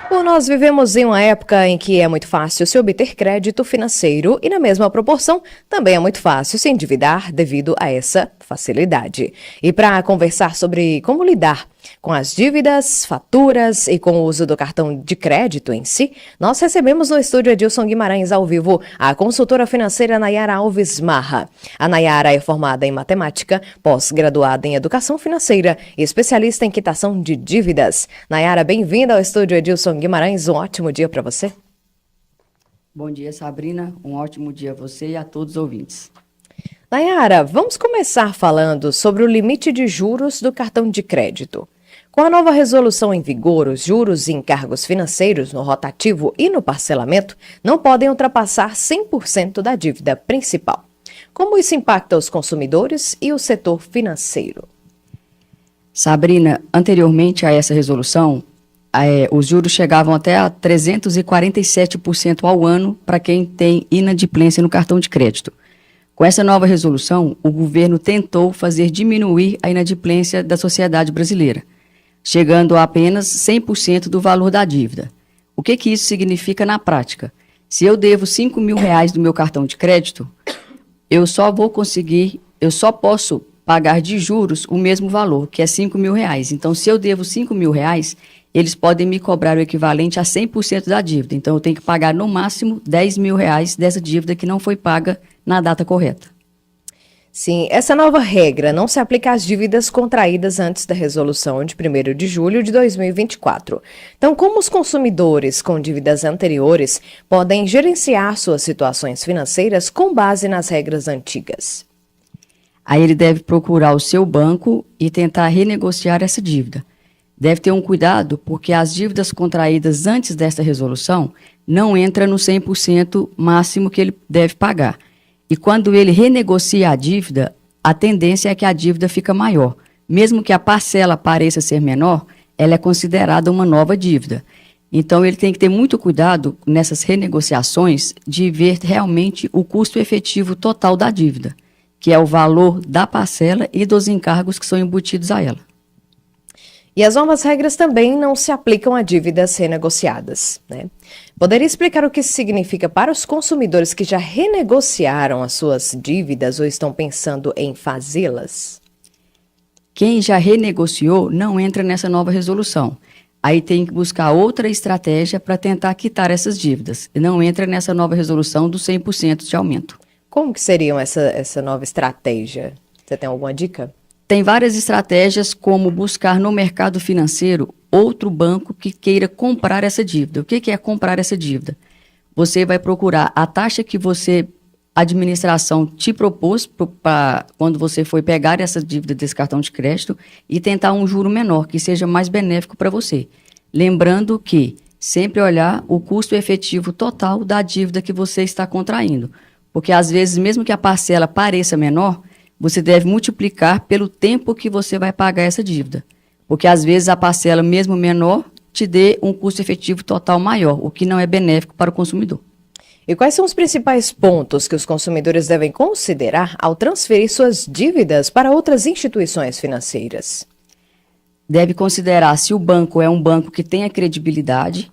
Bom, nós vivemos em uma época em que é muito fácil se obter crédito financeiro e, na mesma proporção, também é muito fácil se endividar devido a essa facilidade. E para conversar sobre como lidar com as dívidas, faturas e com o uso do cartão de crédito em si, nós recebemos no estúdio Edilson Guimarães ao vivo a consultora financeira Nayara Alves Marra. A Nayara é formada em matemática, pós-graduada em educação financeira e especialista em quitação de dívidas. Nayara, bem-vinda ao estúdio Edilson Guimarães. Um ótimo dia para você. Bom dia, Sabrina. Um ótimo dia a você e a todos os ouvintes. Nayara, vamos começar falando sobre o limite de juros do cartão de crédito. Com a nova resolução em vigor, os juros e encargos financeiros no rotativo e no parcelamento não podem ultrapassar 100% da dívida principal. Como isso impacta os consumidores e o setor financeiro? Sabrina, anteriormente a essa resolução, os juros chegavam até a 347% ao ano para quem tem inadimplência no cartão de crédito. Com essa nova resolução, o governo tentou fazer diminuir a inadimplência da sociedade brasileira, chegando a apenas 100% do valor da dívida. O que isso significa na prática? Se eu devo R$5.000 do meu cartão de crédito, eu só posso pagar de juros o mesmo valor, que é R$5.000. Então, se eu devo R$5.000, eles podem me cobrar o equivalente a 100% da dívida. Então, eu tenho que pagar no máximo R$10.000 dessa dívida que não foi paga na data correta. Sim, essa nova regra não se aplica às dívidas contraídas antes da resolução de 1º de julho de 2024. Então, como os consumidores com dívidas anteriores podem gerenciar suas situações financeiras com base nas regras antigas? Aí ele deve procurar o seu banco e tentar renegociar essa dívida. Deve ter um cuidado, porque as dívidas contraídas antes desta resolução não entram no 100% máximo que ele deve pagar. E quando ele renegocia a dívida, a tendência é que a dívida fica maior. Mesmo que a parcela pareça ser menor, ela é considerada uma nova dívida. Então, ele tem que ter muito cuidado nessas renegociações de ver realmente o custo efetivo total da dívida, que é o valor da parcela e dos encargos que são embutidos a ela. E as novas regras também não se aplicam a dívidas renegociadas, né? Poderia explicar o que isso significa para os consumidores que já renegociaram as suas dívidas ou estão pensando em fazê-las? Quem já renegociou não entra nessa nova resolução. Aí tem que buscar outra estratégia para tentar quitar essas dívidas. E não entra nessa nova resolução do 100% de aumento. Como que seriam essa nova estratégia? Você tem alguma dica? Tem várias estratégias, como buscar no mercado financeiro outro banco que queira comprar essa dívida. O que é comprar essa dívida? Você vai procurar a taxa que a administração te propôs quando você foi pegar essa dívida desse cartão de crédito e tentar um juro menor, que seja mais benéfico para você. Lembrando que sempre olhar o custo efetivo total da dívida que você está contraindo. Porque às vezes, mesmo que a parcela pareça menor, você deve multiplicar pelo tempo que você vai pagar essa dívida. Porque, às vezes, a parcela, mesmo menor, te dê um custo efetivo total maior, o que não é benéfico para o consumidor. E quais são os principais pontos que os consumidores devem considerar ao transferir suas dívidas para outras instituições financeiras? Deve considerar se o banco é um banco que tenha credibilidade,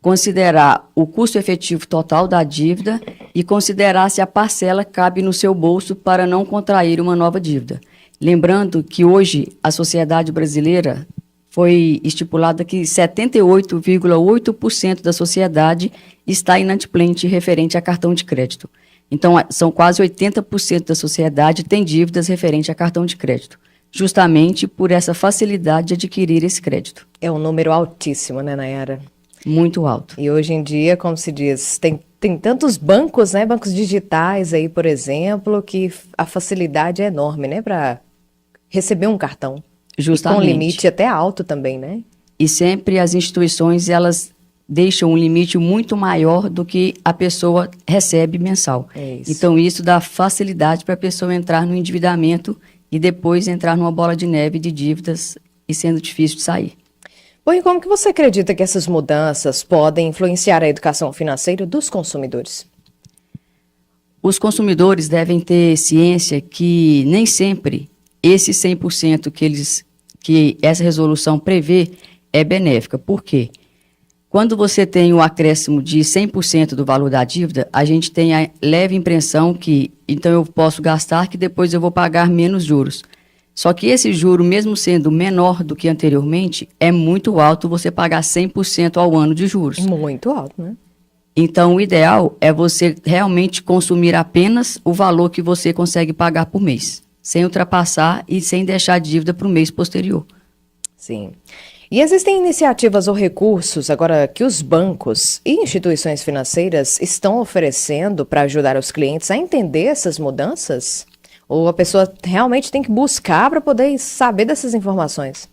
considerar o custo efetivo total da dívida e considerar se a parcela cabe no seu bolso para não contrair uma nova dívida. Lembrando que hoje a sociedade brasileira foi estipulada que 78,8% da sociedade está inadimplente referente a cartão de crédito. Então, são quase 80% da sociedade tem dívidas referente a cartão de crédito, justamente por essa facilidade de adquirir esse crédito. É um número altíssimo, né, Nayara? Muito alto. E hoje em dia, como se diz, tem tantos bancos, né, bancos digitais aí, por exemplo, que a facilidade é enorme, né, para receber um cartão. Justamente. E com limite até alto também, né? E sempre as instituições, elas deixam um limite muito maior do que a pessoa recebe mensal. É isso. Então, isso dá facilidade para a pessoa entrar no endividamento e depois entrar numa bola de neve de dívidas e sendo difícil de sair. Bom, e como que você acredita que essas mudanças podem influenciar a educação financeira dos consumidores? Os consumidores devem ter ciência que nem sempre esse 100% que essa resolução prevê é benéfica. Por quê? Quando você tem o acréscimo de 100% do valor da dívida, a gente tem a leve impressão que, então eu posso gastar que depois eu vou pagar menos juros. Só que esse juro, mesmo sendo menor do que anteriormente, é muito alto você pagar 100% ao ano de juros. Muito alto, né? Então, o ideal é você realmente consumir apenas o valor que você consegue pagar por mês, sem ultrapassar e sem deixar dívida para o mês posterior. Sim. E existem iniciativas ou recursos agora que os bancos e instituições financeiras estão oferecendo para ajudar os clientes a entender essas mudanças? Ou a pessoa realmente tem que buscar para poder saber dessas informações?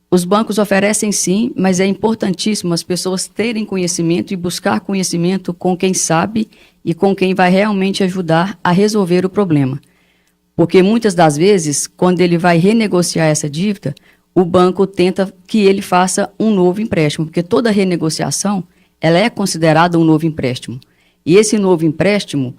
Os bancos oferecem sim, mas é importantíssimo as pessoas terem conhecimento e buscar conhecimento com quem sabe e com quem vai realmente ajudar a resolver o problema. Porque muitas das vezes, quando ele vai renegociar essa dívida, o banco tenta que ele faça um novo empréstimo, porque toda renegociação ela é considerada um novo empréstimo. E esse novo empréstimo,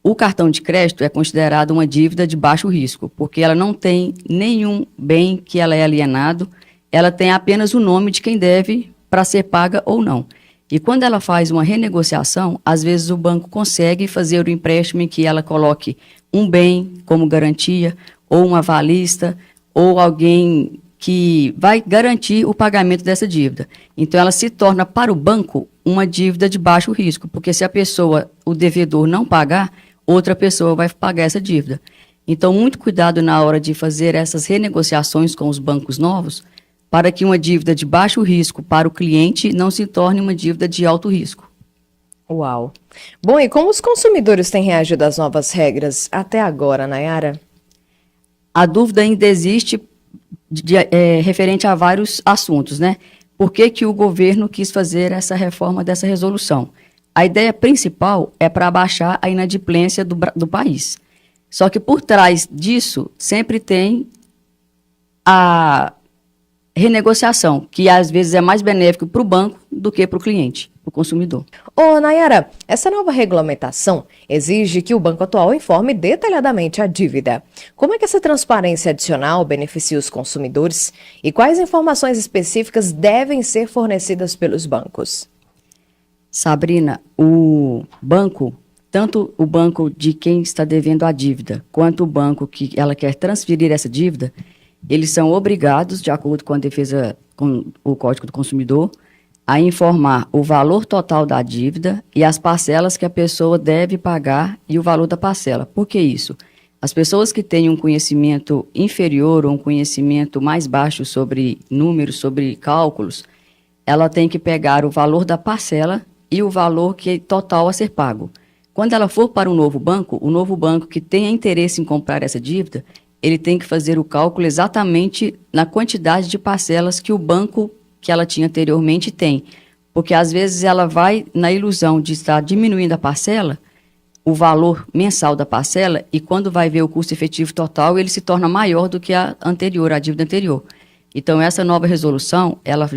o cartão de crédito é considerado uma dívida de baixo risco, porque ela não tem nenhum bem que ela é alienado, ela tem apenas o nome de quem deve para ser paga ou não. E quando ela faz uma renegociação, às vezes o banco consegue fazer o empréstimo em que ela coloque um bem como garantia, ou um avalista, ou alguém que vai garantir o pagamento dessa dívida. Então, ela se torna para o banco uma dívida de baixo risco, porque se a pessoa, o devedor, não pagar, outra pessoa vai pagar essa dívida. Então, muito cuidado na hora de fazer essas renegociações com os bancos novos, para que uma dívida de baixo risco para o cliente não se torne uma dívida de alto risco. Uau! Bom, e como os consumidores têm reagido às novas regras até agora, Nayara? A dúvida ainda existe referente a vários assuntos, né? Por que o governo quis fazer essa reforma dessa resolução? A ideia principal é para abaixar a inadimplência do país. Só que por trás disso sempre tem a renegociação, que às vezes é mais benéfico para o banco do que para o cliente, para o consumidor. Ô, Nayara, essa nova regulamentação exige que o banco atual informe detalhadamente a dívida. Como é que essa transparência adicional beneficia os consumidores e quais informações específicas devem ser fornecidas pelos bancos? Sabrina, o banco, tanto o banco de quem está devendo a dívida, quanto o banco que ela quer transferir essa dívida, eles são obrigados, de acordo com a defesa, com o Código do Consumidor, a informar o valor total da dívida e as parcelas que a pessoa deve pagar e o valor da parcela. Por que isso? As pessoas que têm um conhecimento inferior ou um conhecimento mais baixo sobre números, sobre cálculos, ela tem que pegar o valor da parcela e o valor que é total a ser pago. Quando ela for para o novo banco que tenha interesse em comprar essa dívida, ele tem que fazer o cálculo exatamente na quantidade de parcelas que o banco que ela tinha anteriormente tem. Porque, às vezes, ela vai na ilusão de estar diminuindo a parcela, o valor mensal da parcela, e quando vai ver o custo efetivo total, ele se torna maior do que a anterior, a dívida anterior. Então, essa nova resolução, ela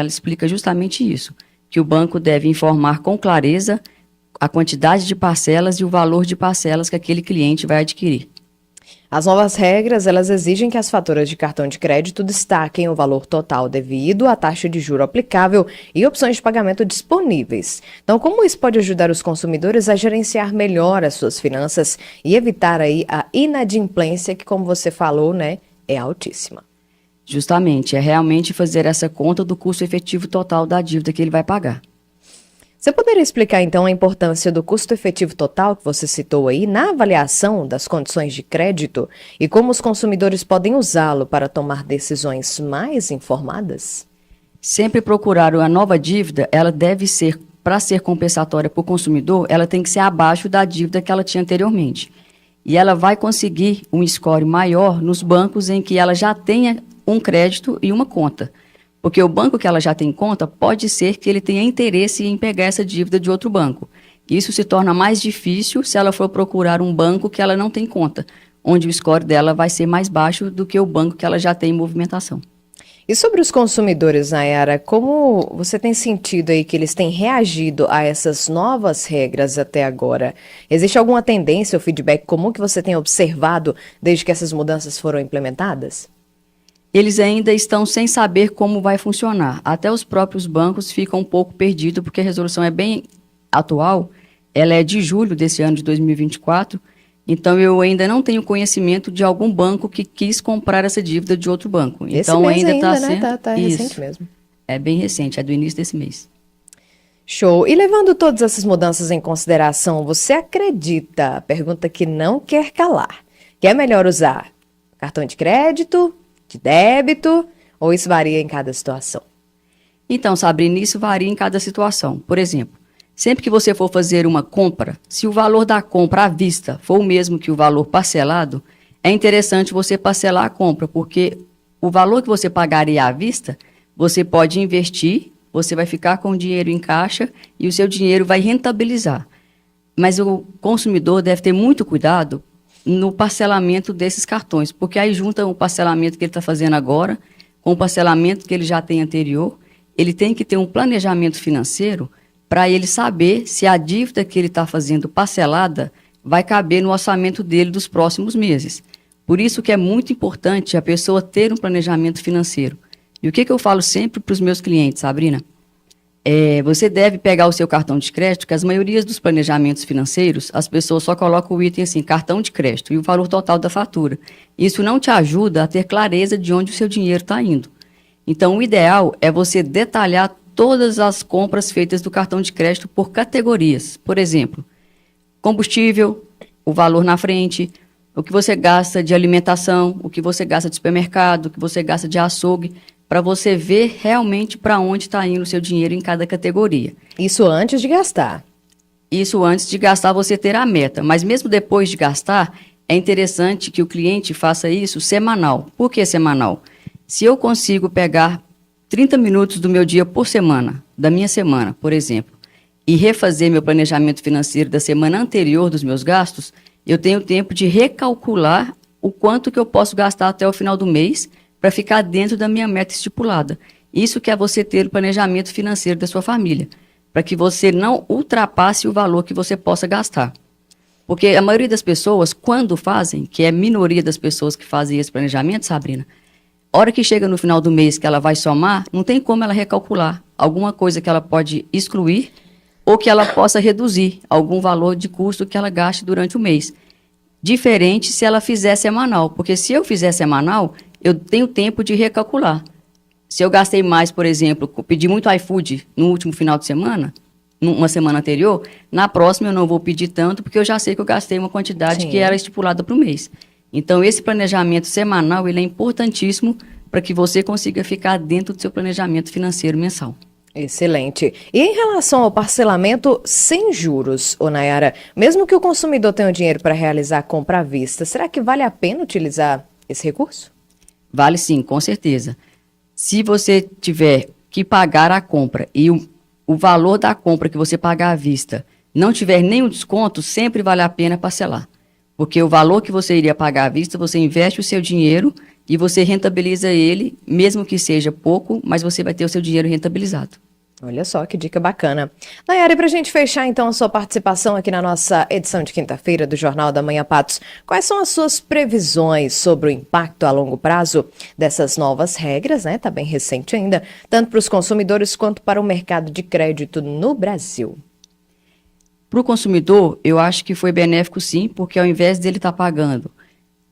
explica justamente isso, que o banco deve informar com clareza a quantidade de parcelas e o valor de parcelas que aquele cliente vai adquirir. As novas regras, elas exigem que as faturas de cartão de crédito destaquem o valor total devido, a taxa de juro aplicável e opções de pagamento disponíveis. Então, como isso pode ajudar os consumidores a gerenciar melhor as suas finanças e evitar aí a inadimplência que, como você falou, né, é altíssima? Justamente, é realmente fazer essa conta do custo efetivo total da dívida que ele vai pagar. Você poderia explicar, então, a importância do custo efetivo total que você citou aí na avaliação das condições de crédito e como os consumidores podem usá-lo para tomar decisões mais informadas? Sempre procurar a nova dívida, ela deve ser, para ser compensatória para o consumidor, ela tem que ser abaixo da dívida que ela tinha anteriormente. E ela vai conseguir um score maior nos bancos em que ela já tenha um crédito e uma conta. Porque o banco que ela já tem conta, pode ser que ele tenha interesse em pegar essa dívida de outro banco. Isso se torna mais difícil se ela for procurar um banco que ela não tem conta, onde o score dela vai ser mais baixo do que o banco que ela já tem em movimentação. E sobre os consumidores, Nayara, como você tem sentido aí que eles têm reagido a essas novas regras até agora? Existe alguma tendência ou feedback comum que você tem observado desde que essas mudanças foram implementadas? Eles ainda estão sem saber como vai funcionar. Até os próprios bancos ficam um pouco perdidos, porque a resolução é bem atual, ela é de julho desse ano de 2024, então eu ainda não tenho conhecimento de algum banco que quis comprar essa dívida de outro banco. Esse Então mês ainda ainda, está né? sendo... Tá recente mesmo. É bem recente, é do início desse mês. Show. E levando todas essas mudanças em consideração, você acredita, pergunta que não quer calar, que é melhor usar cartão de crédito, de débito, ou isso varia em cada situação? Então, Sabrina, isso varia em cada situação. Por exemplo, sempre que você for fazer uma compra, se o valor da compra à vista for o mesmo que o valor parcelado, é interessante você parcelar a compra, porque o valor que você pagaria à vista, você pode investir, você vai ficar com o dinheiro em caixa e o seu dinheiro vai rentabilizar. Mas o consumidor deve ter muito cuidado no parcelamento desses cartões, porque aí junta o parcelamento que ele está fazendo agora com o parcelamento que ele já tem anterior. Ele tem que ter um planejamento financeiro para ele saber se a dívida que ele está fazendo parcelada vai caber no orçamento dele dos próximos meses. Por isso que é muito importante a pessoa ter um planejamento financeiro. E o que eu falo sempre para os meus clientes, Sabrina? Você deve pegar o seu cartão de crédito, que as maiorias dos planejamentos financeiros, as pessoas só colocam o item assim, cartão de crédito, e o valor total da fatura. Isso não te ajuda a ter clareza de onde o seu dinheiro está indo. Então, o ideal é você detalhar todas as compras feitas do cartão de crédito por categorias. Por exemplo, combustível, o valor na frente, o que você gasta de alimentação, o que você gasta de supermercado, o que você gasta de açougue, para você ver realmente para onde está indo o seu dinheiro em cada categoria. Isso antes de gastar. Isso antes de gastar, você ter a meta. Mas mesmo depois de gastar, é interessante que o cliente faça isso semanal. Por que semanal? Se eu consigo pegar 30 minutos do meu dia por semana, da minha semana, por exemplo, e refazer meu planejamento financeiro da semana anterior dos meus gastos, eu tenho tempo de recalcular o quanto que eu posso gastar até o final do mês para ficar dentro da minha meta estipulada. Isso que é você ter o planejamento financeiro da sua família, para que você não ultrapasse o valor que você possa gastar. Porque a maioria das pessoas, quando fazem, que é a minoria das pessoas que fazem esse planejamento, Sabrina, a hora que chega no final do mês que ela vai somar, não tem como ela recalcular alguma coisa que ela pode excluir ou que ela possa reduzir algum valor de custo que ela gaste durante o mês. Diferente se ela fizer semanal, porque se eu fizer semanal, eu tenho tempo de recalcular. Se eu gastei mais, por exemplo, pedi muito iFood no último final de semana, numa semana anterior, na próxima eu não vou pedir tanto, porque eu já sei que eu gastei uma quantidade Sim. que era estipulada para o mês. Então, esse planejamento semanal, ele é importantíssimo para que você consiga ficar dentro do seu planejamento financeiro mensal. Excelente. E em relação ao parcelamento sem juros, ô Nayara, mesmo que o consumidor tenha o dinheiro para realizar a compra à vista, será que vale a pena utilizar esse recurso? Vale sim, com certeza. Se você tiver que pagar a compra e o valor da compra que você pagar à vista não tiver nenhum desconto, sempre vale a pena parcelar. Porque o valor que você iria pagar à vista, você investe o seu dinheiro e você rentabiliza ele, mesmo que seja pouco, mas você vai ter o seu dinheiro rentabilizado. Olha só que dica bacana. Nayara, e para a gente fechar então a sua participação aqui na nossa edição de quinta-feira do Jornal da Manhã Patos, quais são as suas previsões sobre o impacto a longo prazo dessas novas regras, né? Tá bem recente ainda, tanto para os consumidores quanto para o mercado de crédito no Brasil. Para o consumidor, eu acho que foi benéfico sim, porque ao invés dele estar pagando,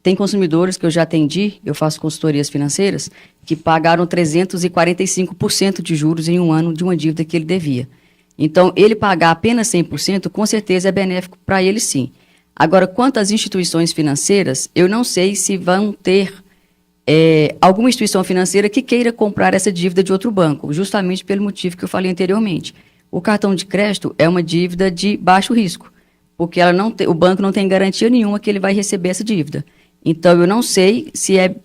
tem consumidores que eu já atendi, eu faço consultorias financeiras, que pagaram 345% de juros em um ano de uma dívida que ele devia. Então, ele pagar apenas 100%, com certeza é benéfico para ele sim. Agora, quanto às instituições financeiras, eu não sei se vão ter alguma instituição financeira que queira comprar essa dívida de outro banco, justamente pelo motivo que eu falei anteriormente. O cartão de crédito é uma dívida de baixo risco, porque o banco não tem garantia nenhuma que ele vai receber essa dívida. Então, eu não sei se é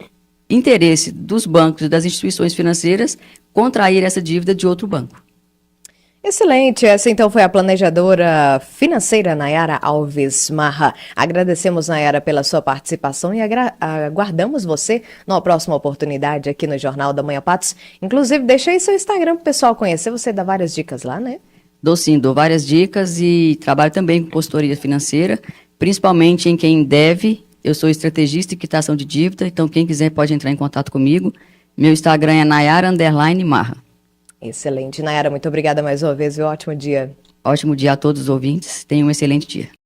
interesse dos bancos e das instituições financeiras contrair essa dívida de outro banco. Excelente, essa então foi a planejadora financeira Nayara Alves Marra. Agradecemos, Nayara, pela sua participação e aguardamos você numa próxima oportunidade aqui no Jornal da Manhã Patos. Inclusive, deixa aí seu Instagram para o pessoal conhecer, você dá várias dicas lá, né? Dou várias dicas e trabalho também com consultoria financeira, principalmente em quem deve Eu sou estrategista em quitação de dívida, então quem quiser pode entrar em contato comigo. Meu Instagram é Nayara_Marra. Excelente. Nayara, muito obrigada mais uma vez e um ótimo dia. Ótimo dia a todos os ouvintes. Tenham um excelente dia.